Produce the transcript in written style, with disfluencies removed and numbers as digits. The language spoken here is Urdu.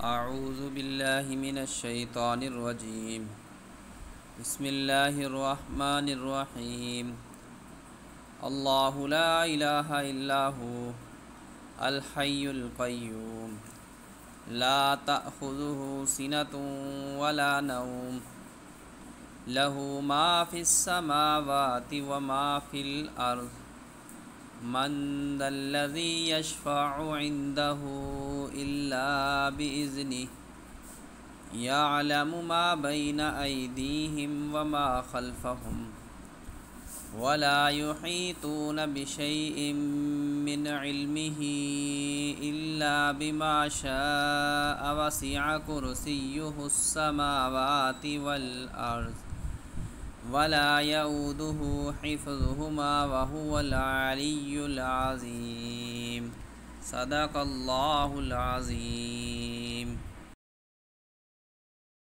اعوذ باللہ من الشیطان الرجیم بسم اللہ الرحمن الرحیم اللہ لا الہ الا هو الحی القیوم لا تأخذه سنة ولا نوم له ما في السماوات وما في الأرض من ذا الذي يشفع عنده إلا بإذنه يعلم ما بين أيديهم وما خلفهم ولا يحيطون بشيء من علمه إلا بما شاء وسع كرسيه السماوات والأرض ولا يؤوده حفظهما وهو العلي العظيم صدق الله العظيم.